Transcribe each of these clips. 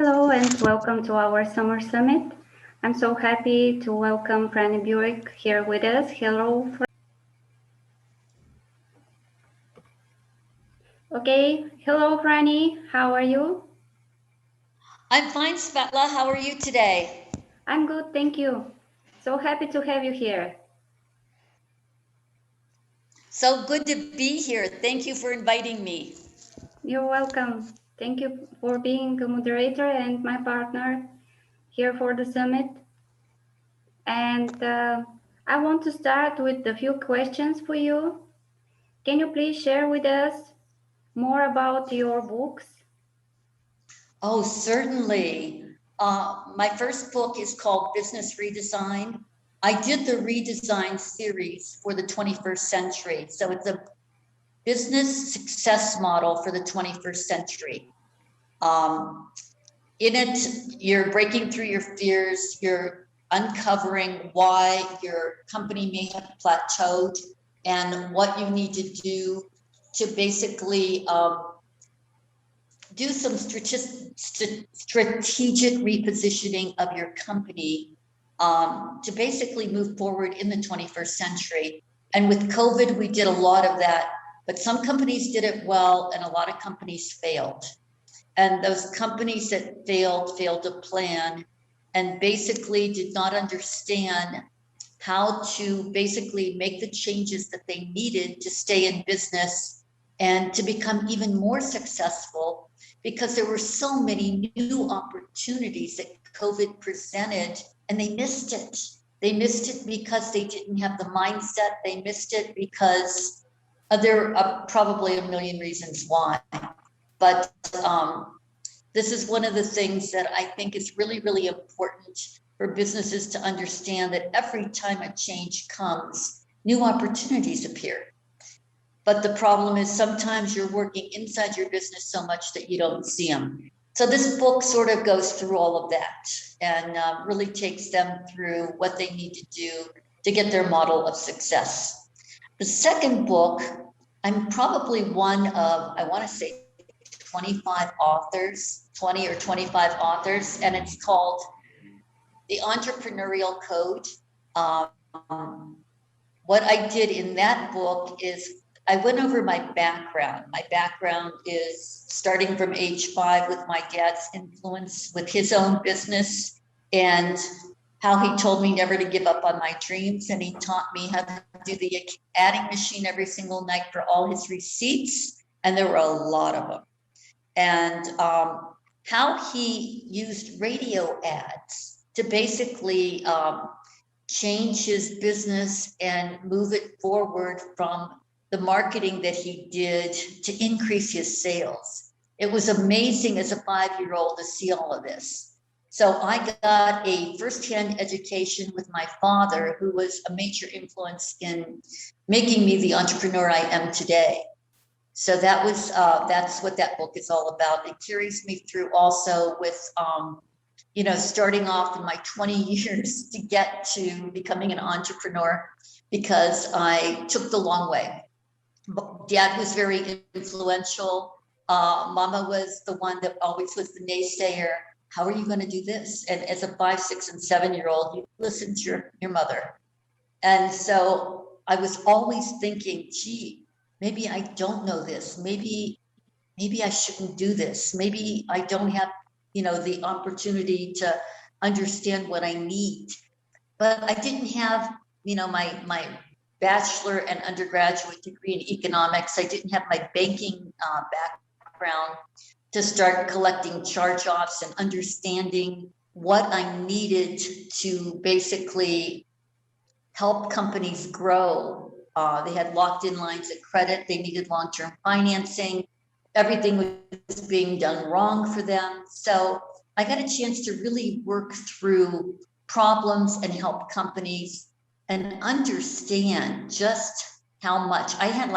Hello and welcome to our summer summit. I'm so happy to welcome Franny Buick here with us. Hello. Okay, hello Franny, how are you? I'm fine, Svetla. How are you today? I'm good, thank you. So happy to have you here. So good to be here. Thank you for inviting me. You're welcome. Thank you for being a moderator and my partner here for the summit. And I want to start with a few questions for you. Can you please share with us more about your books? Oh, certainly. My first book is called Business Redesign. I did the redesign series for the 21st century. So it's a business success model for the 21st century. In it, you're breaking through your fears, you're uncovering why your company may have plateaued and what you need to do to basically do some strategic repositioning of your company to basically move forward in the 21st century. And with COVID, we did a lot of that, but some companies did it well and a lot of companies failed. And those companies that failed to plan and basically did not understand how to basically make the changes that they needed to stay in business and to become even more successful, because there were so many new opportunities that COVID presented and they missed it. They missed it because they didn't have the mindset. They missed it because there are probably a million reasons why. But this is one of the things that I think is really, really important for businesses to understand, that every time a change comes, new opportunities appear. But the problem is sometimes you're working inside your business so much that you don't see them. So this book sort of goes through all of that and really takes them through what they need to do to get their model of success. The second book, I'm probably one of, I want to say 25 authors, 20 or 25 authors, and it's called The Entrepreneurial Code. What I did in that book is I went over my background. My background is starting from age 5 with my dad's influence with his own business, and how he told me never to give up on my dreams. And he taught me how to do the adding machine every single night for all his receipts. And there were a lot of them. And how he used radio ads to basically change his business and move it forward from the marketing that he did to increase his sales. It was amazing as a 5-year-old to see all of this. So I got a firsthand education with my father, who was a major influence in making me the entrepreneur I am today. So that was that's what that book is all about. It carries me through also with starting off in my 20 years to get to becoming an entrepreneur, because I took the long way. Dad was very influential. Mama was the one that always was the naysayer. How are you going to do this? And as a 5, 6, and 7-year-old, you listen to your mother. And so I was always thinking, gee, maybe I don't know this. Maybe I shouldn't do this. Maybe I don't have, the opportunity to understand what I need. But I didn't have, my bachelor and undergraduate degree in economics. I didn't have my banking background to start collecting charge-offs and understanding what I needed to basically help companies grow. They had locked-in lines of credit. They needed long-term financing. Everything was being done wrong for them. So I got a chance to really work through problems and help companies and understand just how much. I had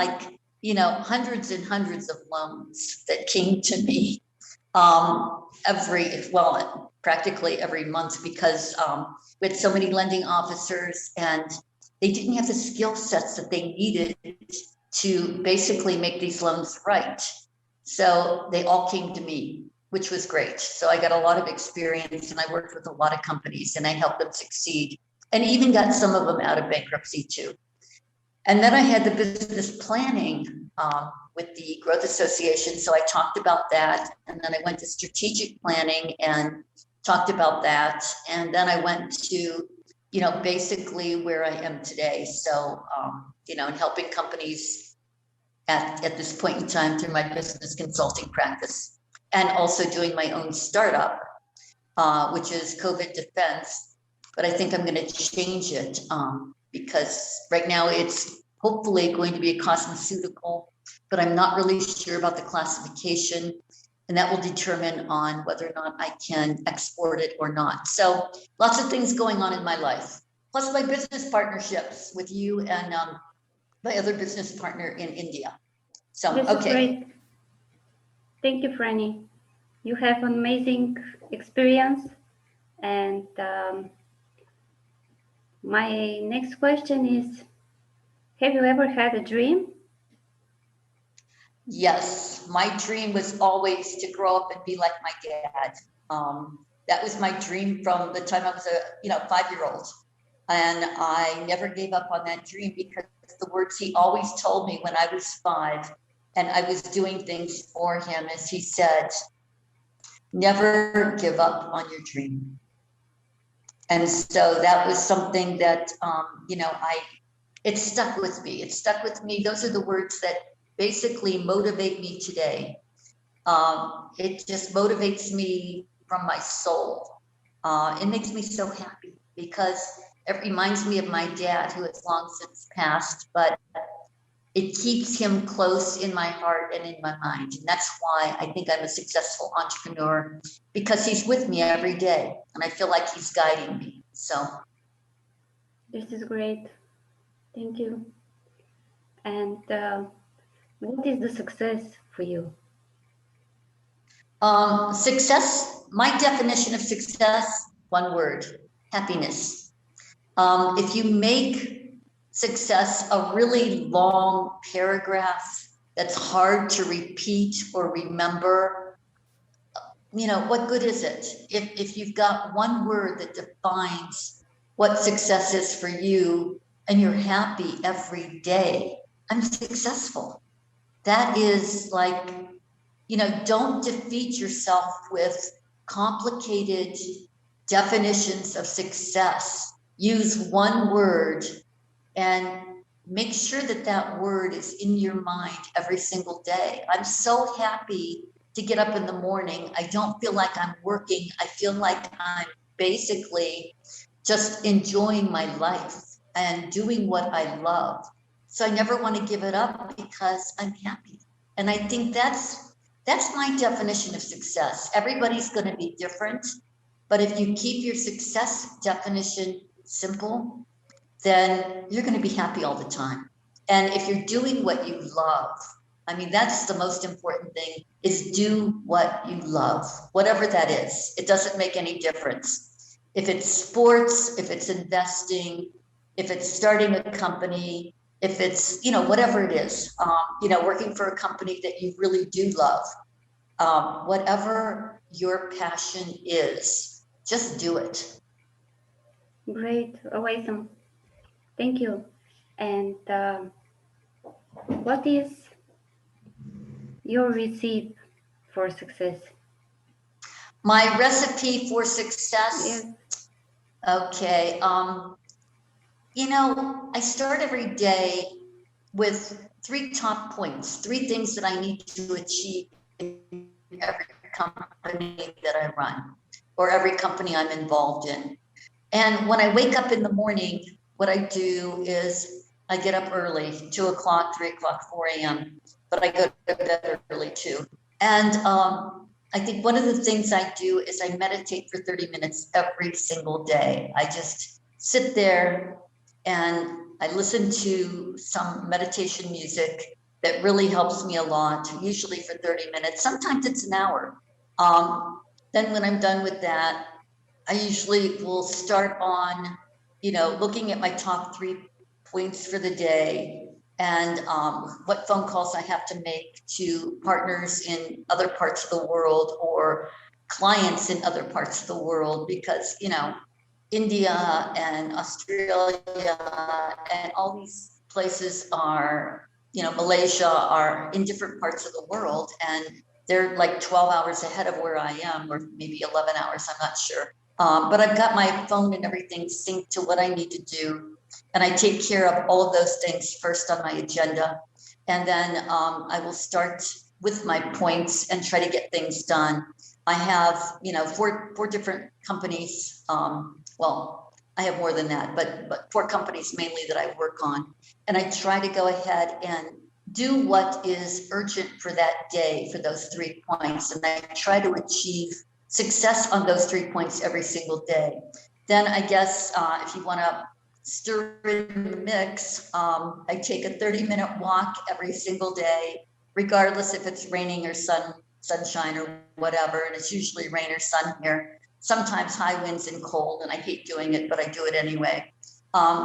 hundreds and hundreds of loans that came to me practically every month, because we had so many lending officers and they didn't have the skill sets that they needed to basically make these loans right. So they all came to me. which was great. So I got a lot of experience and I worked with a lot of companies and I helped them succeed and even got some of them out of bankruptcy too. And then I had the business planning with the Growth Association. So I talked about that. And then I went to strategic planning and talked about that. And then I went to, basically where I am today. So, and helping companies at this point in time through my business consulting practice, and also doing my own startup, which is COVID Defense. But I think I'm going to change it because right now it's hopefully going to be a cosmeceutical, but I'm not really sure about the classification, and that will determine on whether or not I can export it or not. So lots of things going on in my life, plus my business partnerships with you and my other business partner in India. So, This okay. is great. Thank you, Franny. You have an amazing experience. And my next question is, have you ever had a dream? Yes, my dream was always to grow up and be like my dad. That was my dream from the time I was a 5-year-old. And I never gave up on that dream because the words he always told me when I was 5 and I was doing things for him is he said, never give up on your dream. And so that was something that, it stuck with me. It stuck with me. Those are the words that basically motivate me today. It just motivates me from my soul. It makes me so happy because it reminds me of my dad, who has long since passed, but it keeps him close in my heart and in my mind. And that's why I think I'm a successful entrepreneur, because he's with me every day and I feel like he's guiding me. So This is great. Thank you. And what is the success for you? Success, my definition of success, one word, happiness. If you make success a really long paragraph that's hard to repeat or remember, what good is it? If you've got one word that defines what success is for you and you're happy every day, I'm successful. That is like, don't defeat yourself with complicated definitions of success. Use one word and make sure that that word is in your mind every single day. I'm so happy to get up in the morning. I don't feel like I'm working. I feel like I'm basically just enjoying my life and doing what I love. So I never want to give it up because I'm happy. And I think that's my definition of success. Everybody's going to be different, but if you keep your success definition simple, then you're going to be happy all the time. And if you're doing what you love, I mean, that's the most important thing, is do what you love, whatever that is. It doesn't make any difference. If it's sports, if it's investing, if it's starting a company, if it's, whatever it is, working for a company that you really do love, whatever your passion is, just do it. Great, awesome. Thank you. And what is your recipe for success? My recipe for success? Yes. Okay. I start every day with 3 top points, 3 things that I need to achieve in every company that I run or every company I'm involved in. And when I wake up in the morning, what I do is I get up early, 2 o'clock, 3 o'clock, 4 a.m., but I go to bed early too. And I think one of the things I do is I meditate for 30 minutes every single day. I just sit there and I listen to some meditation music that really helps me a lot, usually for 30 minutes. Sometimes it's an hour. Then when I'm done with that, I usually will start on, looking at my top 3 points for the day. and what phone calls I have to make to partners in other parts of the world or clients in other parts of the world, because, you know, India and Australia and all these places are, you know, Malaysia are in different parts of the world, and they're like 12 hours ahead of where I am, or maybe 11 hours, I'm not sure. But I've got my phone and everything synced to what I need to do. And I take care of all of those things first on my agenda. And then I will start with my points and try to get things done. I have, you know, four different companies. Well, I have more than that, but 4 companies mainly that I work on. And I try to go ahead and do what is urgent for that day for those 3 points. And I try to achieve success on those 3 points every single day. Then I guess if you want to stir in the mix, I take a 30-minute walk every single day, regardless if it's raining or sunshine or whatever. And it's usually rain or sun here. Sometimes high winds and cold, and I hate doing it, but I do it anyway.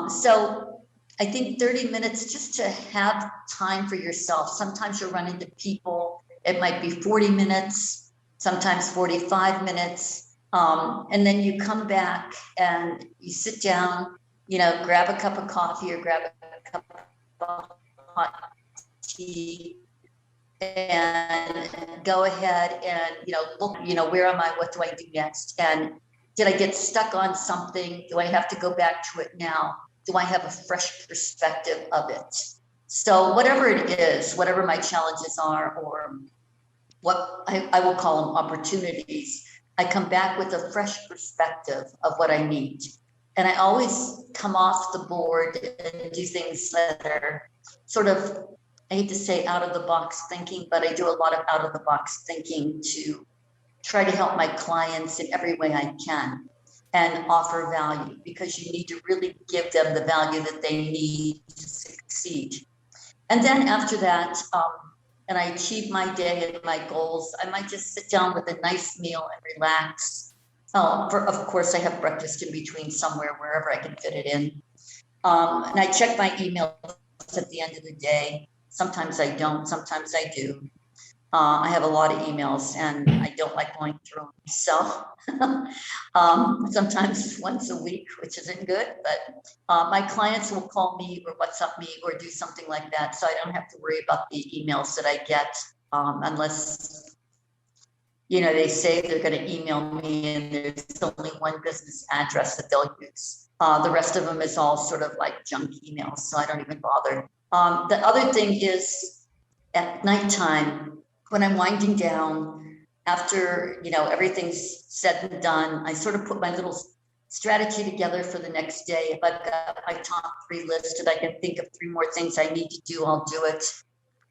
So I think 30 minutes just to have time for yourself. Sometimes you'll run into people. It might be 40 minutes, sometimes 45 minutes. And then you come back and you sit down, you know, grab a cup of coffee or grab a cup of hot tea and go ahead and, you know, look, you know, where am I? What do I do next? And did I get stuck on something? Do I have to go back to it now? Do I have a fresh perspective of it? So whatever it is, whatever my challenges are, or what I will call them opportunities, I come back with a fresh perspective of what I need. And I always come off the board and do things that are sort of, I hate to say out of the box thinking, but I do a lot of out of the box thinking to try to help my clients in every way I can and offer value, because you need to really give them the value that they need to succeed. And then after that, and I achieve my day and my goals, I might just sit down with a nice meal and relax. Of course, I have breakfast in between somewhere, wherever I can fit it in. And I check my emails at the end of the day. Sometimes I don't, sometimes I do. I have a lot of emails and I don't like going through them. So sometimes once a week, which isn't good, but my clients will call me or WhatsApp me or do something like that. So I don't have to worry about the emails that I get unless, you know, they say they're going to email me and there's only one business address that they'll use. The rest of them is all sort of like junk emails, so I don't even bother. The other thing is at nighttime, when I'm winding down, after, you know, everything's said and done, I sort of put my little strategy together for the next day. If I've got my top 3 listed, I can think of 3 more things I need to do, I'll do it.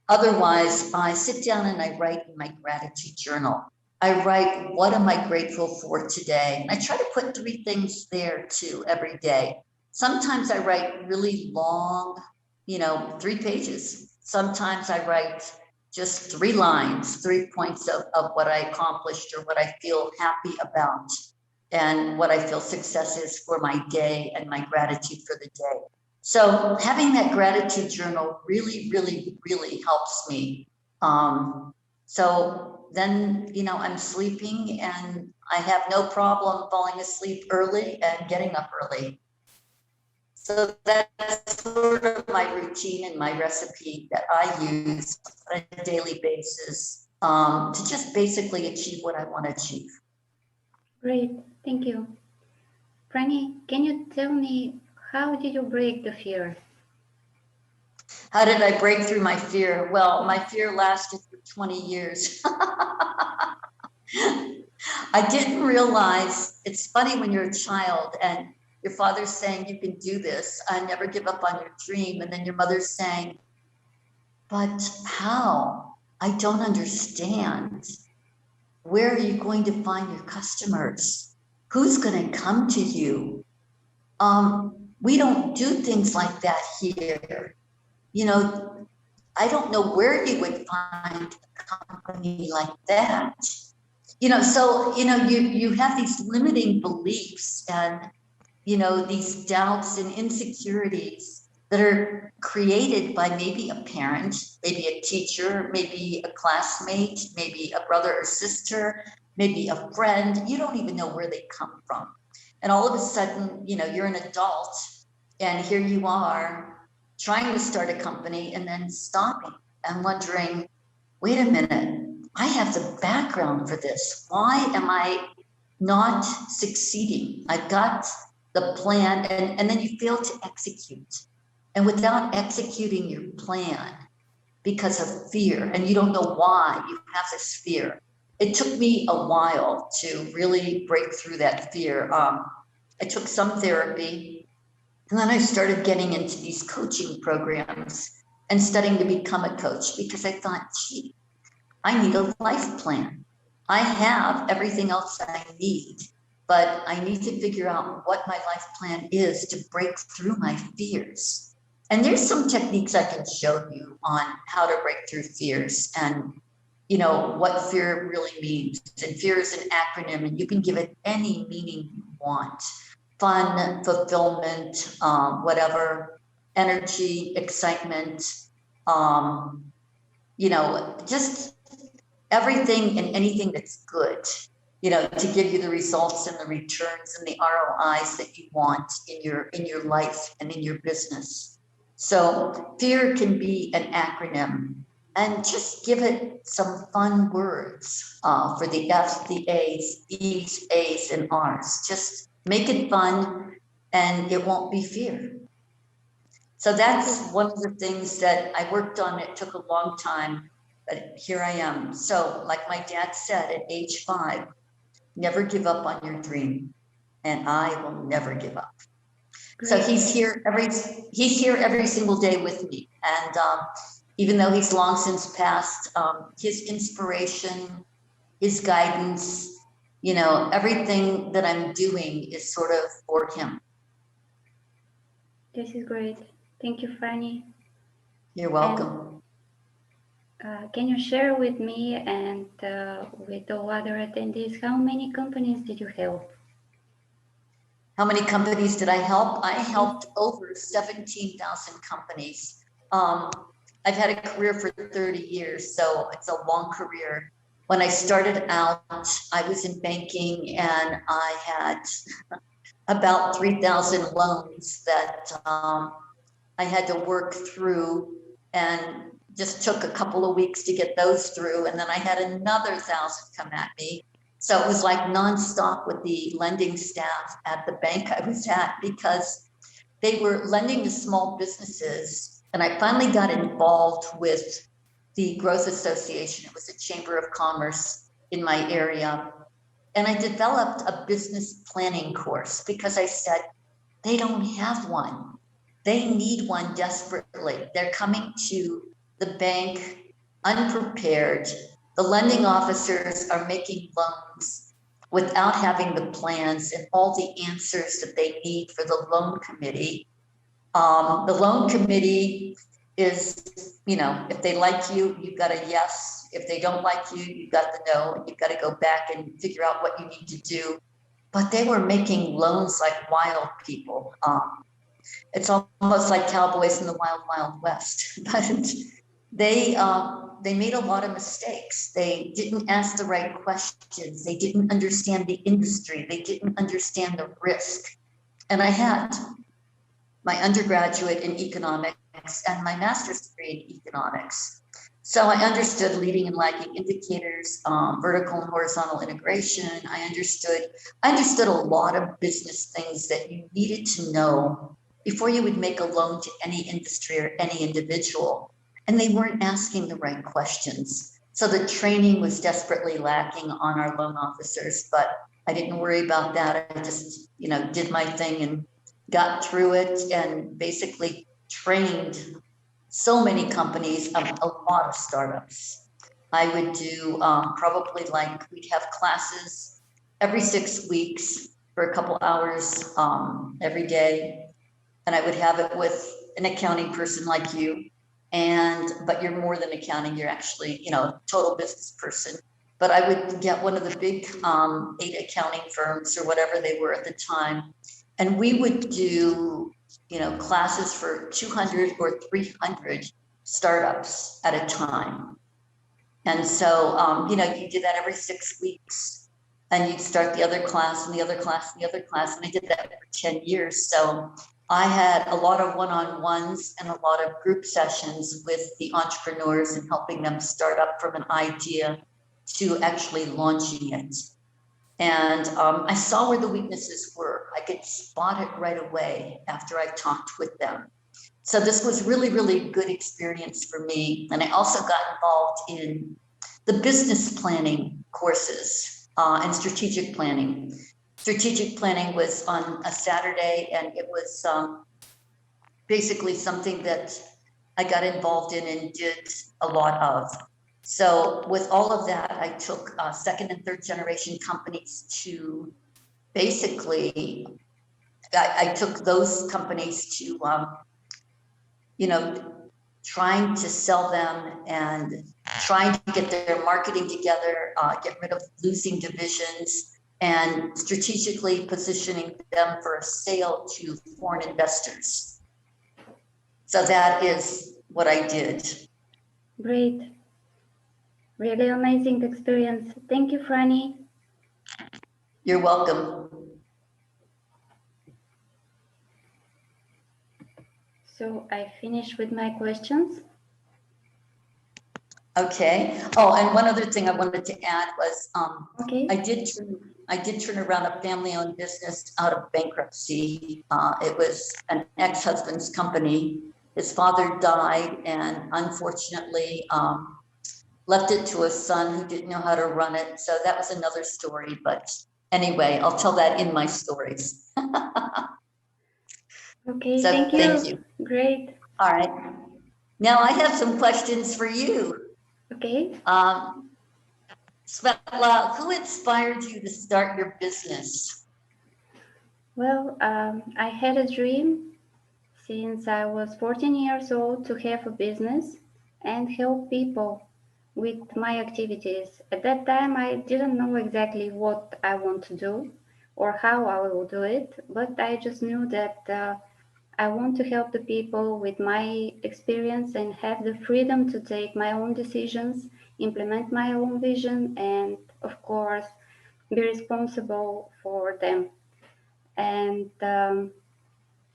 Otherwise, I sit down and I write in my gratitude journal. I write, what am I grateful for today? And I try to put 3 things there too every day. Sometimes I write really long, you know, 3 pages. Sometimes I write just 3 lines, 3 points of what I accomplished or what I feel happy about and what I feel success is for my day and my gratitude for the day. So having that gratitude journal really, really, really helps me. So then, you know, I'm sleeping and I have no problem falling asleep early and getting up early. So that's sort of my routine and my recipe that I use on a daily basis to just basically achieve what I want to achieve. Great, thank you. Franny, can you tell me, how did you break the fear? How did I break through my fear? Well, my fear lasted for 20 years. I didn't realize, it's funny when you're a child and your father's saying, you can do this, and never give up on your dream. And then your mother's saying, but how? I don't understand. Where are you going to find your customers? Who's going to come to you? We don't do things like that here. You know, I don't know where you would find a company like that. You know, so, you know, you have these limiting beliefs and, you know, these doubts and insecurities that are created by maybe a parent, maybe a teacher, maybe a classmate, maybe a brother or sister, maybe a friend. You don't even know where they come from. And all of a sudden, you know, you're an adult and here you are trying to start a company and then stopping and wondering, wait a minute, I have the background for this. Why am I not succeeding? I've got the plan, and then you fail to execute. And without executing your plan because of fear, and you don't know why you have this fear, it took me a while to really break through that fear. I took some therapy, and then I started getting into these coaching programs and studying to become a coach because I thought, gee, I need a life plan. I have everything else I need, but I need to figure out what my life plan is to break through my fears. And there's some techniques I can show you on how to break through fears and, you know, what fear really means. And fear is an acronym, and you can give it any meaning you want. Fun, fulfillment, whatever, energy, excitement, you know, just everything and anything that's good, you know, to give you the results and the returns and the ROIs that you want in your life and in your business. So fear can be an acronym, and just give it some fun words for the F's, the A's, E's, A's, and R's. Just make it fun and it won't be fear. So that's one of the things that I worked on. It took a long time, but here I am. So like my dad said, at age 5, never give up on your dream. And I will never give up. Great. So he's here every single day with me. And even though he's long since passed, his inspiration, his guidance, you know, everything that I'm doing is sort of for him. This is great. Thank you, Fanny. You're welcome. Can you share with me and with the other attendees, how many companies did you help? How many companies did I help? I helped over 17,000 companies. I've had a career for 30 years, so it's a long career. When I started out, I was in banking, and I had about 3,000 loans that I had to work through, and just took a couple of weeks to get those through. And then I had another 1,000 come at me. So it was like nonstop with the lending staff at the bank I was at, because they were lending to small businesses. And I finally got involved with the Growth Association. It was a chamber of commerce in my area. And I developed a business planning course because I said, they don't have one. They need one desperately. They're coming to the bank unprepared. The lending officers are making loans without having the plans and all the answers that they need for the loan committee. The loan committee is, you know, if they like you, you've got a yes. If they don't like you, you've got the no, and you've got to go back and figure out what you need to do. But they were making loans like wild people. It's almost like cowboys in the wild, wild west. But they made a lot of mistakes. They didn't ask the right questions. They didn't understand the industry. They didn't understand the risk. And I had my undergraduate in economics and my master's degree in economics. So I understood leading and lagging indicators, vertical and horizontal integration. I understood a lot of business things that you needed to know before you would make a loan to any industry or any individual. And they weren't asking the right questions. So the training was desperately lacking on our loan officers, but I didn't worry about that. I just, you know, did my thing and got through it, and basically trained so many companies, a lot of startups. I would do probably like, we'd have classes every 6 weeks for a couple hours every day. And I would have it with an accounting person like you. But you're more than accounting, you're actually, you know, total business person. But I would get one of the big 8 accounting firms or whatever they were at the time. And we would do classes for 200 or 300 startups at a time. And so, you did that every 6 weeks, and you'd start the other class and the other class and the other class. And I did that for 10 years. So I had a lot of one-on-ones and a lot of group sessions with the entrepreneurs and helping them start up from an idea to actually launching it. And I saw where the weaknesses were. I could spot it right away after I talked with them. So this was really, really good experience for me. And I also got involved in the business planning courses and strategic planning. Strategic planning was on a Saturday, and it was basically something that I got involved in and did a lot of. So with all of that, I took second and third generation companies to basically, I took those companies to, trying to sell them and trying to get their marketing together, get rid of losing divisions, and strategically positioning them for a sale to foreign investors. So that is what I did. Great. Really amazing experience. Thank you, Franny. You're welcome. So I finished with my questions. Okay. Oh, and one other thing I wanted to add was Okay. I did turn around a family-owned business out of bankruptcy. It was an ex-husband's company. His father died, and unfortunately left it to a son who didn't know how to run it. So that was another story. But anyway, I'll tell that in my stories. Okay, So thank you. Great. All right. Now I have some questions for you. Okay. Svetla, who inspired you to start your business? Well, I had a dream since I was 14 years old to have a business and help people with my activities. At that time, I didn't know exactly what I want to do or how I will do it, but I just knew that I want to help the people with my experience and have the freedom to take my own decisions, implement my own vision, and of course, be responsible for them. And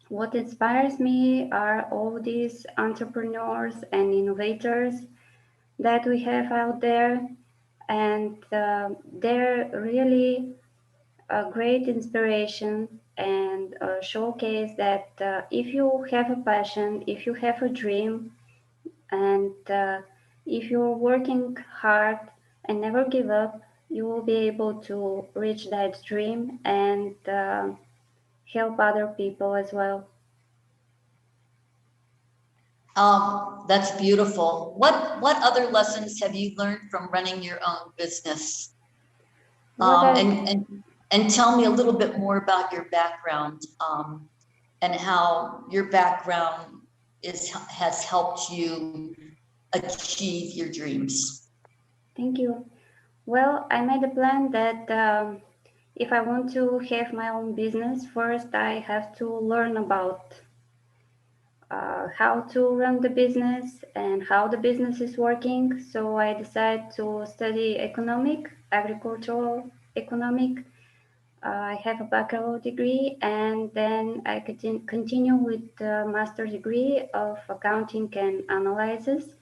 what inspires me are all these entrepreneurs and innovators that we have out there. And they're really a great inspiration and a showcase that if you have a passion, if you have a dream, and if you're working hard and never give up, you will be able to reach that dream and help other people as well. That's beautiful. What other lessons have you learned from running your own business? And tell me a little bit more about your background and how your background has helped you achieve your dreams. Thank you. Well, I made a plan that if I want to have my own business, first I have to learn about how to run the business and how the business is working. So I decided to study agricultural economic. I have a bachelor degree, and then I continue with the master degree of accounting and analysis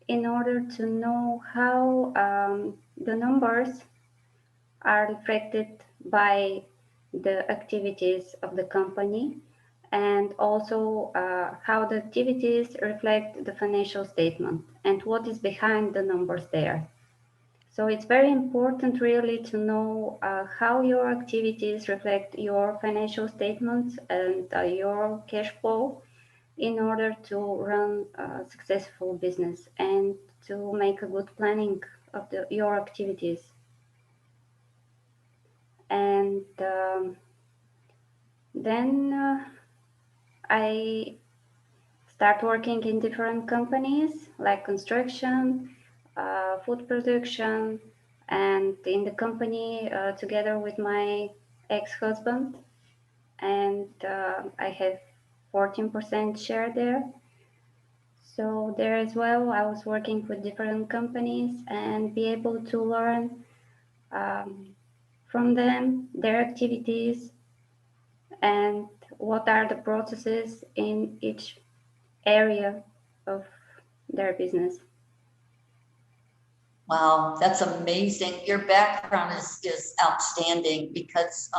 in order to know how the numbers are reflected by the activities of the company, and also how the activities reflect the financial statement and what is behind the numbers there. So it's very important really to know how your activities reflect your financial statements and your cash flow in order to run a successful business and to make a good planning of your activities. And then I start working in different companies like construction, food production, and in the company together with my ex-husband. And I have 14% share there. So there as well, I was working with different companies and be able to learn from them, their activities, and what are the processes in each area of their business. Wow, that's amazing. Your background is outstanding because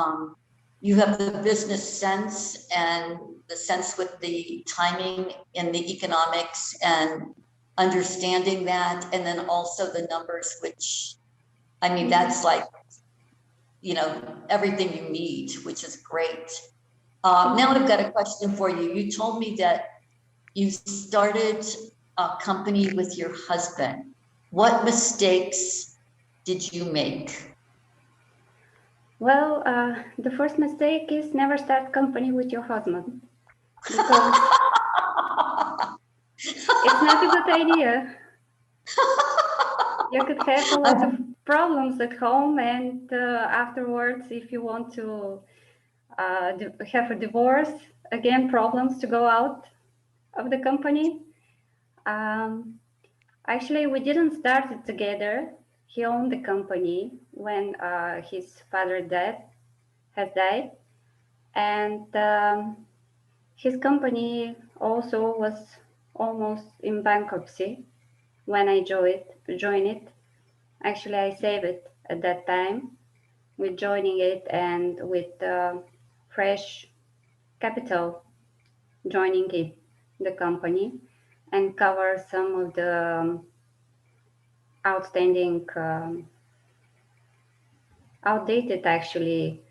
you have the business sense and the sense with the timing and the economics and understanding that, and then also the numbers, which, I mean, that's like, you know, everything you need, which is great. Now I've got a question for you. You told me that you started a company with your husband. What mistakes did you make? Well, the first mistake is never start company with your husband, because it's not a good idea. You could have a lot of problems at home, and afterwards, if you want to have a divorce, again, problems to go out of the company. Actually, we didn't start it together. He owned the company when his father has died, and his company also was almost in bankruptcy when I joined it. Actually, I saved it at that time with joining it and with fresh capital joining it, the company, and cover some of the outstanding, outdated actually,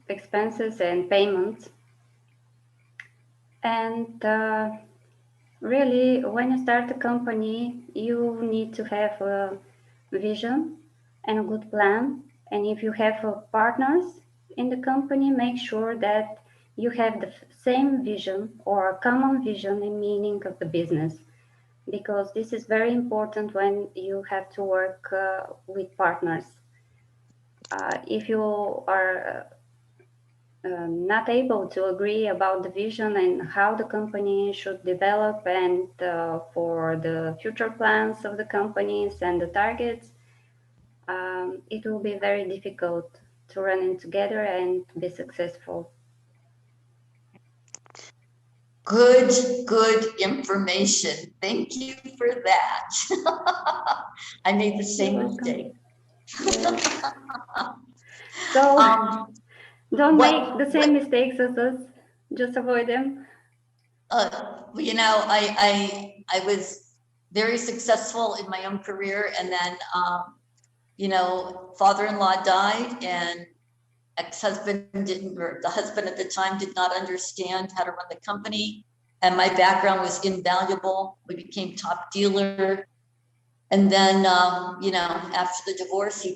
expenses and payments. And really, when you start a company, you need to have a vision and a good plan. And if you have partners in the company, make sure that you have the same vision or a common vision and meaning of the business, because this is very important when you have to work with partners. If you are not able to agree about the vision and how the company should develop and for the future plans of the companies and the targets, it will be very difficult to run it together and be successful. Good information. Thank you for that. I made the same mistake. Yeah. So don't make the same mistakes as us. Just avoid them. You know, I was very successful in my own career, and then you know, father-in-law died, and ex-husband didn't, or the husband at the time did not understand how to run the company, and my background was invaluable. We became top dealer. And then, you know, after the divorce,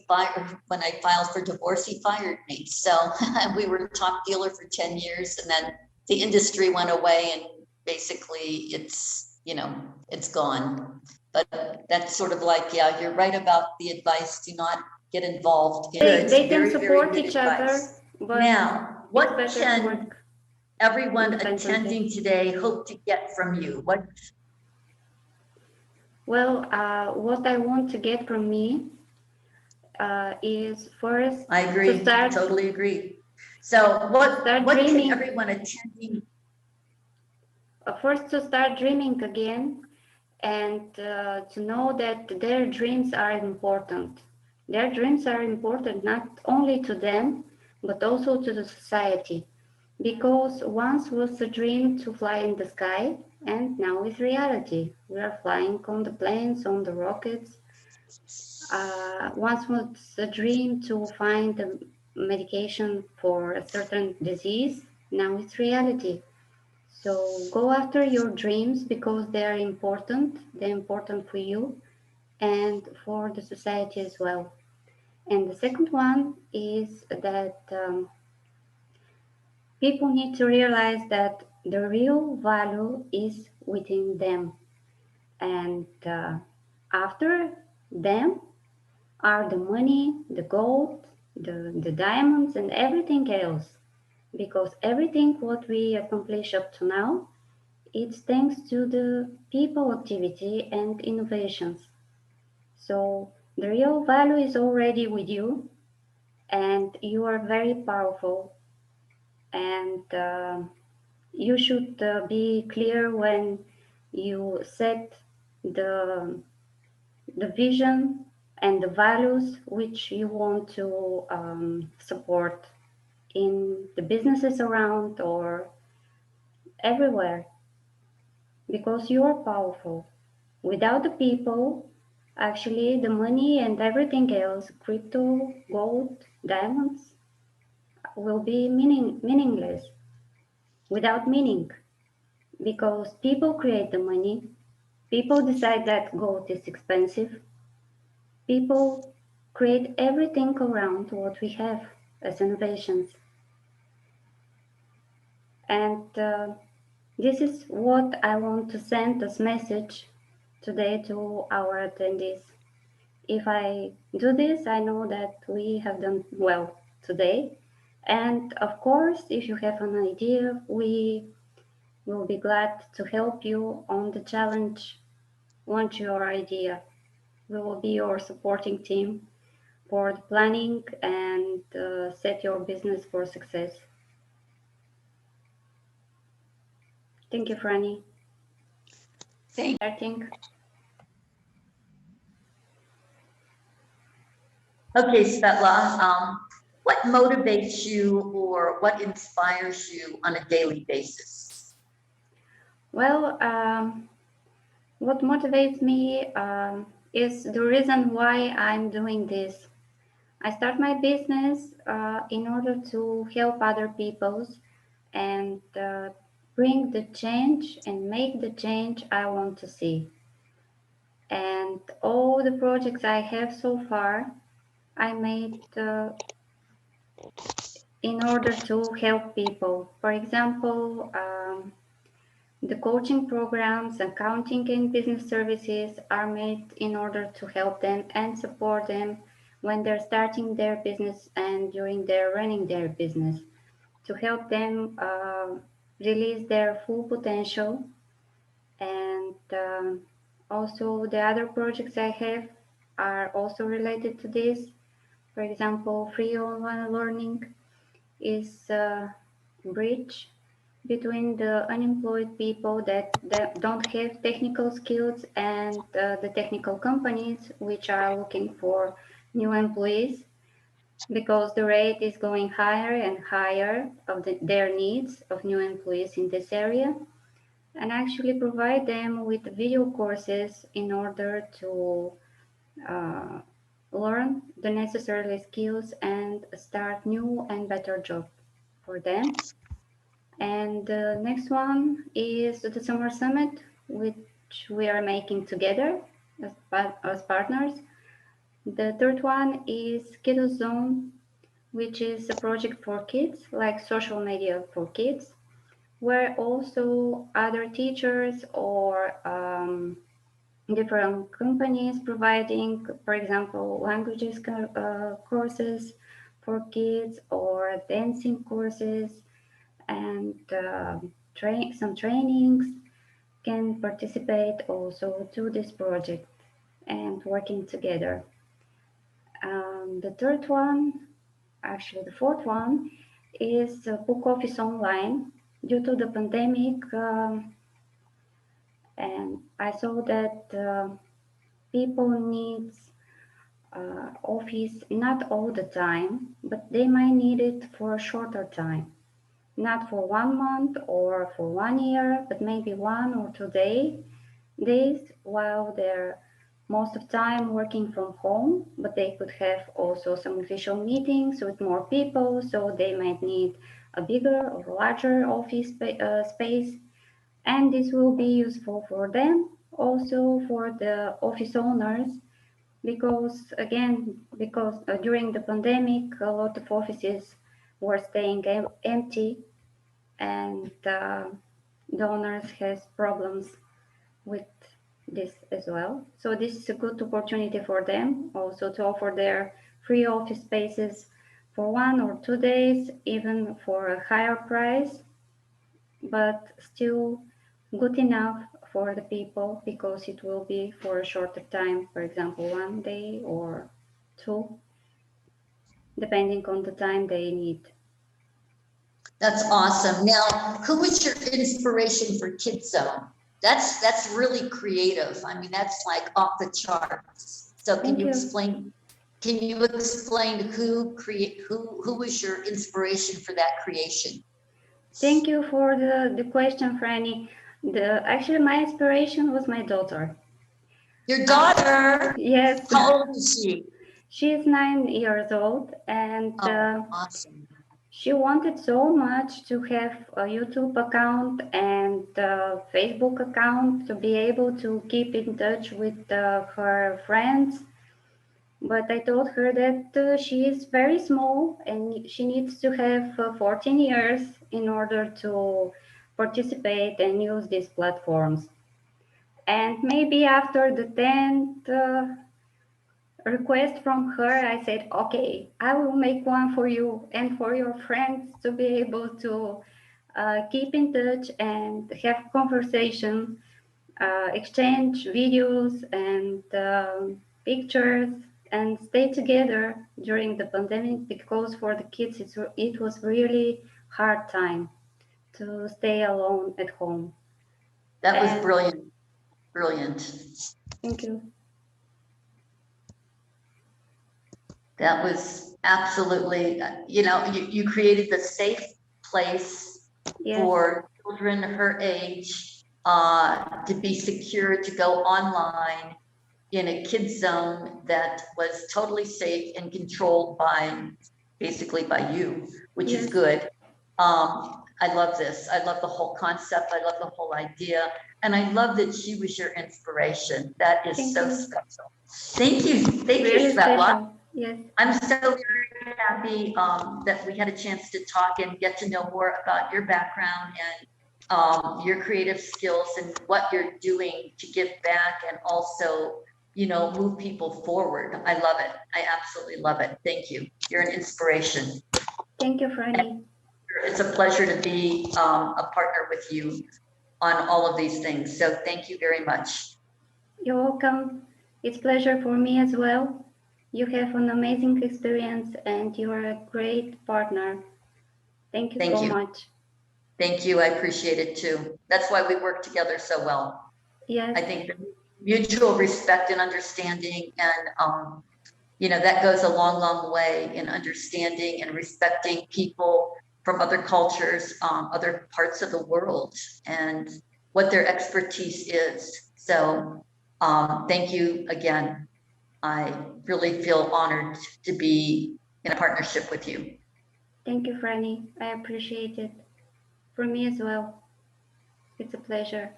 when I filed for divorce, he fired me. So we were top dealer for 10 years, and then the industry went away, and basically it's, you know, it's gone. But that's sort of like, yeah, you're right about the advice. Do not get involved. They can support each other. But now, what can everyone attending today hope to get from you? Well, what I want to get from me is first. I agree. Totally agree. So what can everyone attending? First, to start dreaming again, and to know that their dreams are important. Their dreams are important not only to them, but also to the society. Because once was a dream to fly in the sky, and now it's reality. We are flying on the planes, on the rockets. Once was a dream to find a medication for a certain disease, now it's reality. So go after your dreams because they're important. They're important for you and for the society as well. And the second one is that people need to realize that the real value is within them. And after them are the money, the gold, the diamonds and everything else. Because everything what we accomplish up to now, it's thanks to the people activity and innovations. So the real value is already with you, and you are very powerful. And you should be clear when you set the the vision and the values which you want to support in the businesses around or everywhere, because you are powerful. Without the people, actually, the money and everything else, crypto, gold, diamonds, will be meaningless, without meaning, because people create the money, people decide that gold is expensive, people create everything around what we have as innovations. And this is what I want to send as message today to our attendees. If I do this, I know that we have done well today. And of course, if you have an idea, we will be glad to help you on the challenge. Launch your idea. We will be your supporting team for the planning and set your business for success. Thank you, Franny. Thank Starting. Okay, Svetla, what motivates you or what inspires you on a daily basis? Well, what motivates me is the reason why I'm doing this. I start my business in order to help other peoples and bring the change and make the change I want to see. And all the projects I have so far, I made in order to help people. For example, the coaching programs, accounting and business services are made in order to help them and support them when they're starting their business and during their running their business, to help them release their full potential. And also the other projects I have are also related to this. For example, free online learning is a bridge between the unemployed people that don't have technical skills and the technical companies which are looking for new employees, because the rate is going higher and higher of their needs of new employees in this area, and actually provide them with video courses in order to uh, learn the necessary skills and start new and better job for them. And the next one is the Summer Summit, which we are making together as partners. The third one is Kiddo Zone, which is a project for kids, like social media for kids, where also other teachers or different companies providing, for example, languages courses for kids or dancing courses and some trainings can participate also to this project and working together. The third one, actually the fourth one, is Book Office Online. Due to the pandemic, and I saw that people needs office not all the time, but they might need it for a shorter time. Not for 1 month or for 1 year, but maybe 1 or 2 days while they're most of time working from home, but they could have also some official meetings with more people, so they might need a bigger or larger office space, and this will be useful for them, also for the office owners, because again, because during the pandemic, a lot of offices were staying empty, and the owners has problems with this as well. So this is a good opportunity for them also to offer their free office spaces for 1 or 2 days, even for a higher price, but still good enough for the people because it will be for a shorter time, for example, 1 day or 2, depending on the time they need. That's awesome. Now, who was your inspiration for Kid Zone? That's really creative. I mean, that's like off the charts. So can Thank you you. explain? Can you explain who was your inspiration for that creation? Thank you for the question, Franny. Actually, my inspiration was my daughter. Your daughter? Yes. How old is she? She is 9 years old, and Awesome. she wanted so much to have a YouTube account and a Facebook account to be able to keep in touch with her friends. But I told her that she is very small and she needs to have 14 years in order to participate and use these platforms. And maybe after the 10th request from her, I said, okay, I will make one for you and for your friends to be able to keep in touch and have conversation, exchange videos and pictures, and stay together during the pandemic, because for the kids it was really hard time to stay alone at home. That was brilliant. Brilliant. Thank you. That was absolutely, you created the safe place for children her age to be secure, to go online in a kid zone that was totally safe and controlled basically by you, which is good. I love this. I love the whole concept. I love the whole idea. And I love that she was your inspiration. That is so special. Thank you. Thank you, Svetla. Yes. I'm so very happy that we had a chance to talk and get to know more about your background and your creative skills and what you're doing to give back and also, move people forward. I love it. I absolutely love it. Thank you. You're an inspiration. Thank you, Franny. It's a pleasure to be a partner with you on all of these things. So thank you very much. You're welcome. It's a pleasure for me as well. You have an amazing experience and you are a great partner. Thank you so much. Thank you. I appreciate it too. That's why we work together so well. Yes. I think the mutual respect and understanding and that goes a long, long way in understanding and respecting people from other cultures, other parts of the world, and what their expertise is. So thank you again. I really feel honored to be in a partnership with you. Thank you, Franny. I appreciate it. For me as well. It's a pleasure.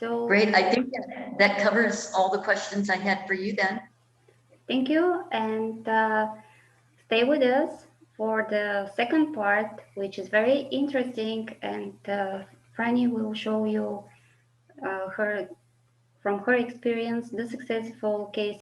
So great. I think that covers all the questions I had for you then. Thank you, and stay with us for the second part, which is very interesting, and Franny will show you from her experience the successful case